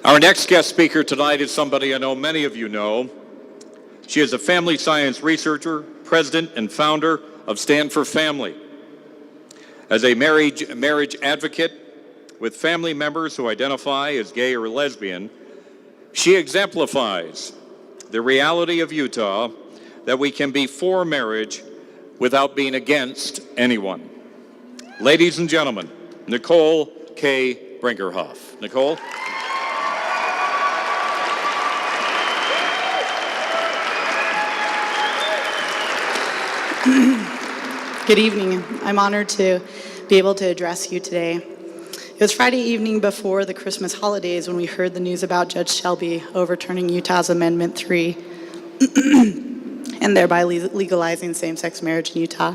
Our next guest speaker tonight is somebody I know many of you know. She is a family science researcher, president, and founder of Stand for Family. As a marriage advocate with family members who identify as gay or lesbian, she exemplifies the reality of Utah that we can be for marriage without being against anyone. Ladies and gentlemen, Nicole Kay Brinkerhoff. Nicole? Good evening. I'm honored to be able to address you today. It was Friday evening before the Christmas holidays when we heard the news about Judge Shelby overturning Utah's Amendment 3 and thereby legalizing same-sex marriage in Utah.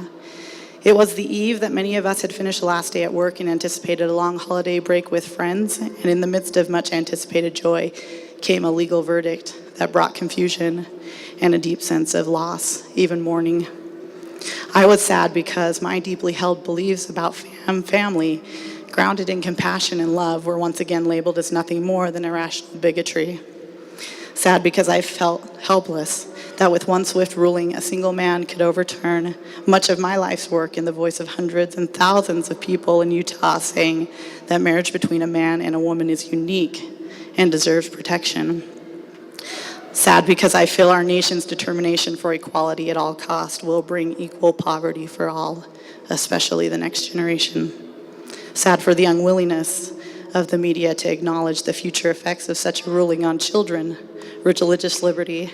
It was the eve that many of us had finished the last day at work and anticipated a long holiday break with friends, and in the midst of much anticipated joy came a legal verdict that brought confusion and a deep sense of loss, even mourning. I was sad because my deeply held beliefs about family, grounded in compassion and love, were once again labeled as nothing more than irrational bigotry. Sad because I felt helpless that with one swift ruling, a single man could overturn much of my life's work in the voice of hundreds and thousands of people in Utah saying that marriage between a man and a woman is unique and deserves protection. Sad because I feel our nation's determination for equality at all costs will bring equal poverty for all, especially the next generation. Sad for the unwillingness of the media to acknowledge the future effects of such a ruling on children, religious liberty,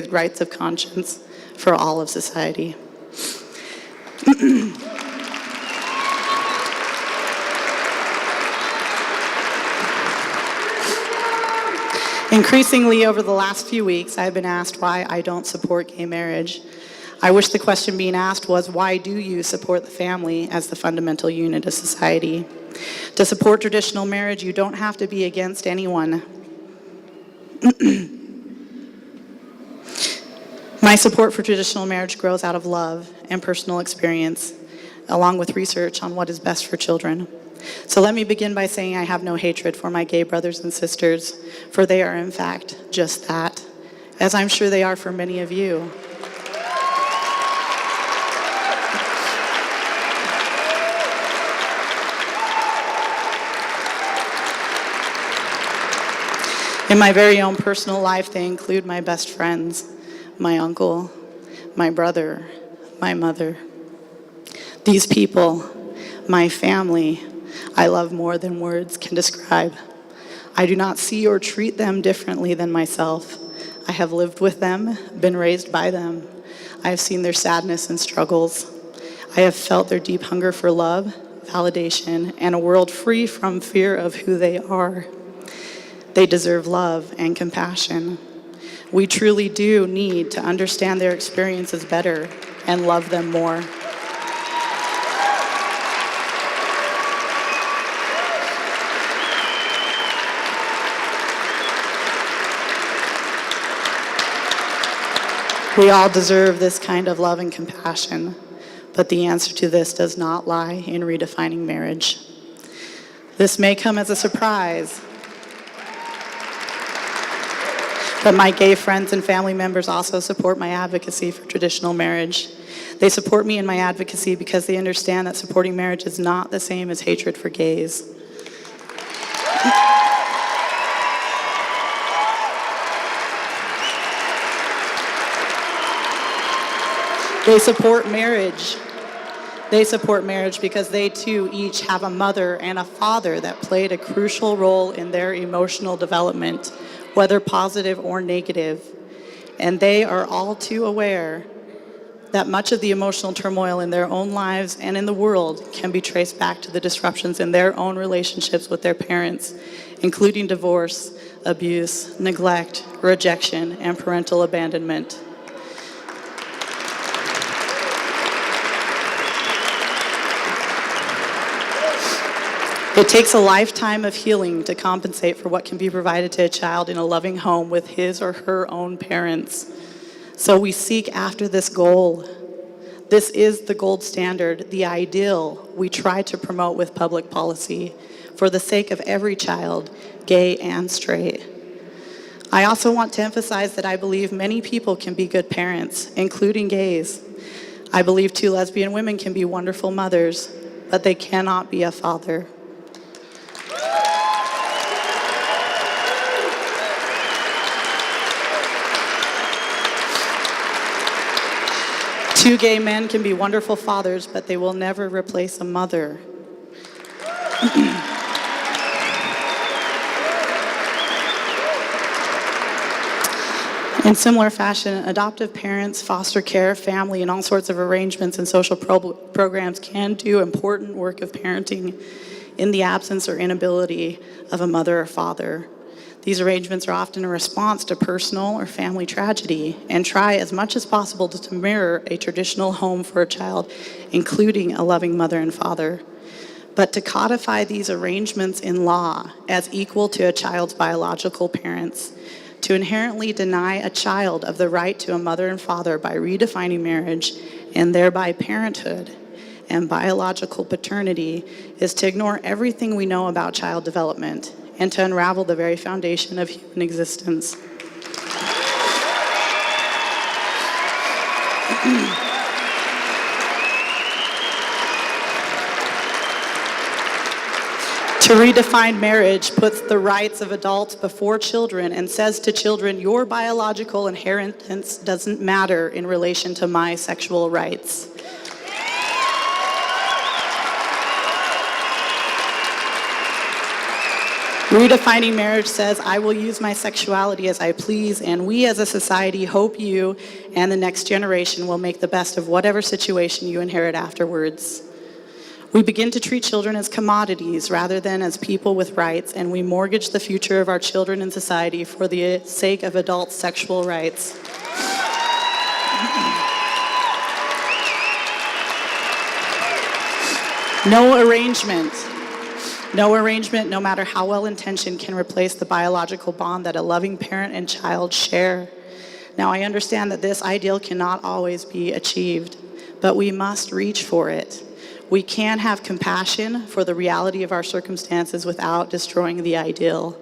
rights of conscience for all of society. Increasingly over the last few weeks, I've been asked why I don't support gay marriage. I wish the question being asked was, why do you support the family as the fundamental unit of society? To support traditional marriage, you don't have to be against anyone. My support for traditional marriage grows out of love and personal experience, along with research on what is best for children. So let me begin by saying I have no hatred for my gay brothers and sisters, for they are in fact just that, as I'm sure they are for many of you. In my very own personal life, they include my best friends, my uncle, my brother, my mother. These people, my family, I love more than words can describe. I do not see or treat them differently than myself. I have lived with them, been raised by them. I have seen their sadness and struggles. I have felt their deep hunger for love, validation, and a world free from fear of who they are. They deserve love and compassion. We truly do need to understand their experiences better and love them more. We all deserve this kind of love and compassion, but the answer to this does not lie in redefining marriage. This may come as a surprise, but my gay friends and family members also support my advocacy for traditional marriage. They support me in my advocacy because they understand that supporting marriage is not the same as hatred for gays. They support marriage. They support marriage because they too each have a mother and a father that played a crucial role in their emotional development, whether positive or negative. And they are all too aware that much of the emotional turmoil in their own lives and in the world can be traced back to the disruptions in their own relationships with their parents, including divorce, abuse, neglect, rejection, and parental abandonment. It takes a lifetime of healing to compensate for what can be provided to a child in a loving home with his or her own parents. So we seek after this goal. This is the gold standard, the ideal we try to promote with public policy for the sake of every child, gay and straight. I also want to emphasize that I believe many people can be good parents, including gays. I believe 2 lesbian women can be wonderful mothers, but they cannot be a father. Two gay men can be wonderful fathers, but they will never replace a mother. In similar fashion, adoptive parents, foster care, family, and all sorts of arrangements and social programs can do important work of parenting in the absence or inability of a mother or father. These arrangements are often a response to personal or family tragedy and try as much as possible to mirror a traditional home for a child, including a loving mother and father. But to codify these arrangements in law as equal to a child's biological parents, to inherently deny a child of the right to a mother and father by redefining marriage and thereby parenthood and biological paternity is to ignore everything we know about child development and to unravel the very foundation of human existence. To redefine marriage puts the rights of adults before children and says to children, your biological inheritance doesn't matter in relation to my sexual rights. Redefining marriage says, I will use my sexuality as I please, and we as a society hope you and the next generation will make the best of whatever situation you inherit afterwards. We begin to treat children as commodities rather than as people with rights, and we mortgage the future of our children and society for the sake of adult sexual rights. No arrangement, no matter how well-intentioned, can replace the biological bond that a loving parent and child share. Now, I understand that this ideal cannot always be achieved, but we must reach for it. We can have compassion for the reality of our circumstances without destroying the ideal.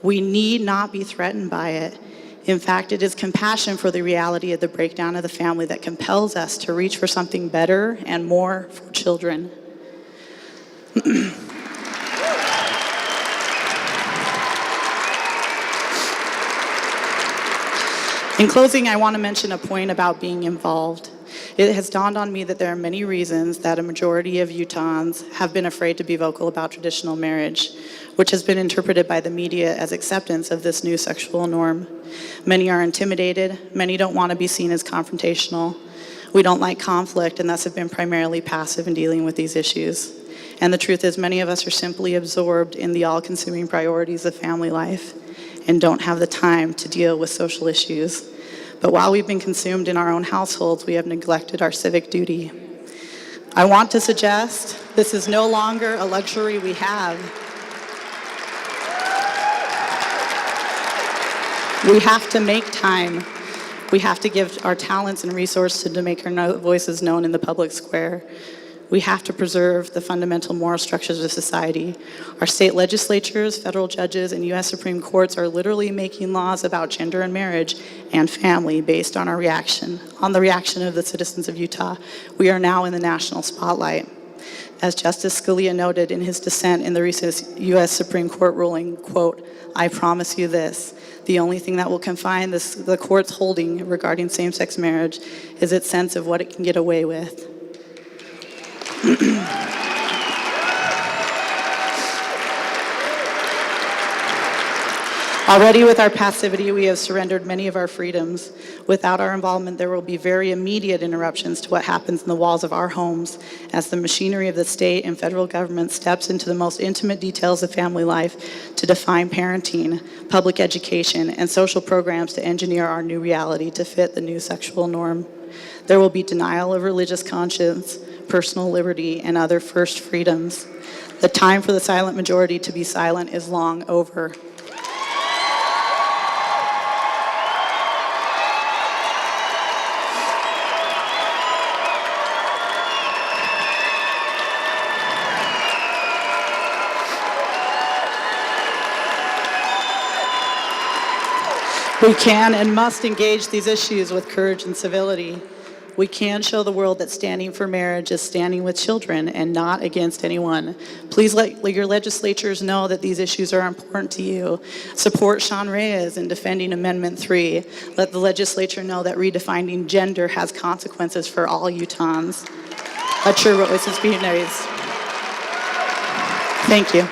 We need not be threatened by it. In fact, it is compassion for the reality of the breakdown of the family that compels us to reach for something better and more for children. In closing, I want to mention a point about being involved. It has dawned on me that there are many reasons that a majority of Utahns have been afraid to be vocal about traditional marriage, which has been interpreted by the media as acceptance of this new sexual norm. Many are intimidated, many don't want to be seen as confrontational. We don't like conflict and thus have been primarily passive in dealing with these issues. And the truth is, many of us are simply absorbed in the all-consuming priorities of family life and don't have the time to deal with social issues. But while we've been consumed in our own households, we have neglected our civic duty. I want to suggest this is no longer a luxury we have. We have to make time. We have to give our talents and resources to make our voices known in the public square. We have to preserve the fundamental moral structures of society. Our state legislatures, federal judges, and U.S. Supreme Courts are literally making laws about gender and marriage and family based on the reaction of the citizens of Utah. We are now in the national spotlight. As Justice Scalia noted in his dissent in the recent U.S. Supreme Court ruling, quote, I promise you this, the only thing that will confine the court's holding regarding same-sex marriage is its sense of what it can get away with. Already with our passivity, we have surrendered many of our freedoms. Without our involvement, there will be very immediate interruptions to what happens in the walls of our homes as the machinery of the state and federal government steps into the most intimate details of family life to define parenting, public education, and social programs to engineer our new reality to fit the new sexual norm. There will be denial of religious conscience, personal liberty, and other first freedoms. The time for the silent majority to be silent is long over. We can and must engage these issues with courage and civility. We can show the world that standing for marriage is standing with children and not against anyone. Please let your legislatures know that these issues are important to you. Support Sean Reyes in defending Amendment 3. Let the legislature know that redefining gender has consequences for all Utahns. Let your voices be raised. Thank you.